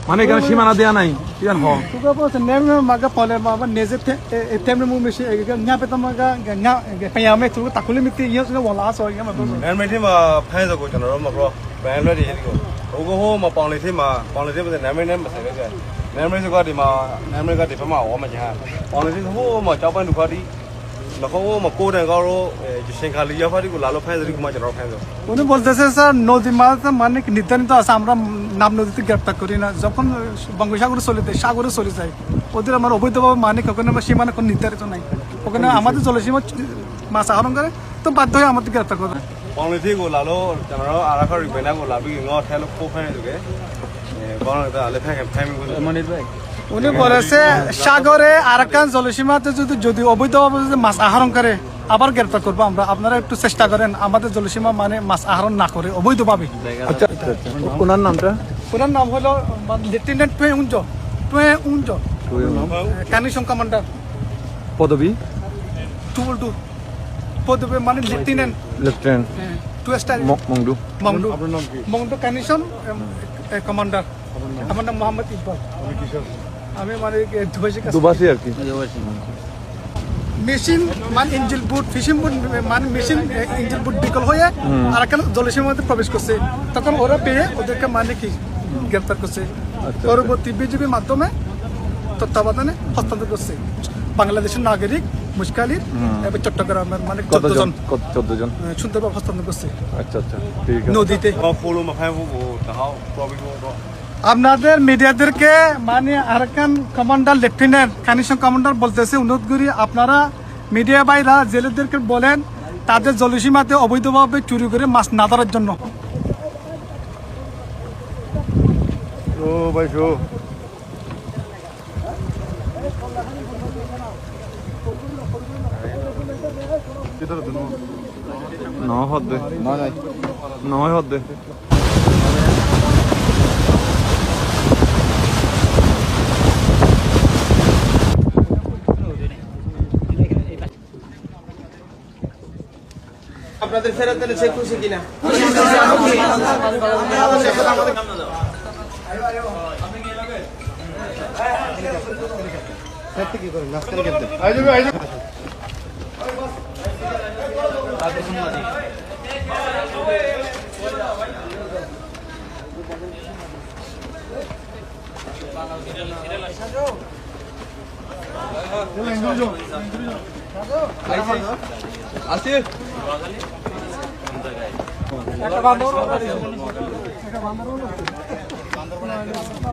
মানে এখানে সীমানা দেয়া নাই ইয়ান হ tuga po sa nem maga pole ma neze temne mu mishi nya pe tamaga nya payame tu takuli miti yo so wala so ya ma bo နန်မထင်းမှာဖမ်းစကိုကျွန်တော်တို့မပြောဘန်လက်တွေဟိကိုဟိုကဟိုမှာပေါင်လေးထင်းမှာပေါင်လေးထင်းမှာနန်မနဲ့မဆိုင်ပဲကနန်မစကဒီမှာနန်မကဒီဖက်မှာဝမညာပေါင်လေးထင်းဟိုမှာကြောက်ပန်းလူခါဒီလခေါမှာကိုတန်ကောရောရှင်ခါလီရဖာဒီကိုလာလို့ဖမ်းစရီကမှကျွန်တော်ဖမ်းဆို উনি বলতেছে sir নদী মাছ মানে নির্ধারিত আছে আমরা নাম নদীতে গ্রেপ্তার করি না যখন বঙ্গোপসাগরে চলে যায় সাগরে চলে যায় ওদের আমার অবৈধভাবে মানে ওখানে আমার সীমানা কোনো নির্ধারিত নাই ওখানে আমাদের জলসীমা মাছ আহরণ করে তো বাধ্য হয়ে আমাদের গ্রেপ্তার করে ပေါင်လေးထင်းကိုလာလို့ကျွန်တော်တို့အာရခရီဘယ်နာကိုလာပြီးငေါထဲလို့ပို့ဖမ်းနေတယ်ပေါင်လေးကလည်းဖမ်းမိကိုမနေပဲ উনি বলেছে সাগরে আরাকান জলসীমাতে যদি অবৈধভাবে যদি মাছ আহরণ করে আবার গ্রেপ্তার করবো আমরা আপনারা একটু চেষ্টা করেন আমাদের জলসীমা মানে মাছ আহরণ না করে অবৈধভাবে আচ্ছা ওনার নামটা ওনার নাম হলো লেফটেন্যান্ট টুয়ে উঞ্জো কানিশন কমান্ডার পদবী 222 পদবী মানে lieutenant two star Maungdaw Maungdaw কানিশন কমান্ডার আমার নাম মোহাম্মদ ইকবাল আমি মানে দুবাসী আর কি মেশিন মানে ইঞ্জিল বুট ফিশিং বুট মানে মেশিন ইঞ্জিল বুট বিকল হয়ে আর এখানে জলসীমার মধ্যে প্রবেশ করছে তখন ওরা পেয়ে ওদেরকে মানে কি গ্রেপ্তার করছে পরবর্তী বিজিবির মাধ্যমে তত্ত্বাবধানে হস্তান্তর করছে বাংলাদেশের নাগরিক মুশকালির এবং চট্টগ্রামের মানে 14 জন সুন্দরভাবে হস্তান্তর করছে আচ্ছা আচ্ছা ঠিক আছে নদীতে ဟောဖိုလိုမဖမ်းဘူးကိုတဟောက်ပေါ်ပြီးတော့ আপনাদের মিডিয়াদেরকে মানে আরাকান কমান্ডার লেফটেন্যান্ট কানিশন কমান্ডার বলতেছে অনুরোধ করি আপনারা মিডিয়া ভাইরা জেলেদেরকে বলেন তাদের জলসীমাতে অবৈধভাবে চুরি করে মাছ না ধরার জন্য ও ভাই শো নয় হদ্দে নয় হদ্দে আপনাদের ফেরত দিলে সে খুশি কিনা আছে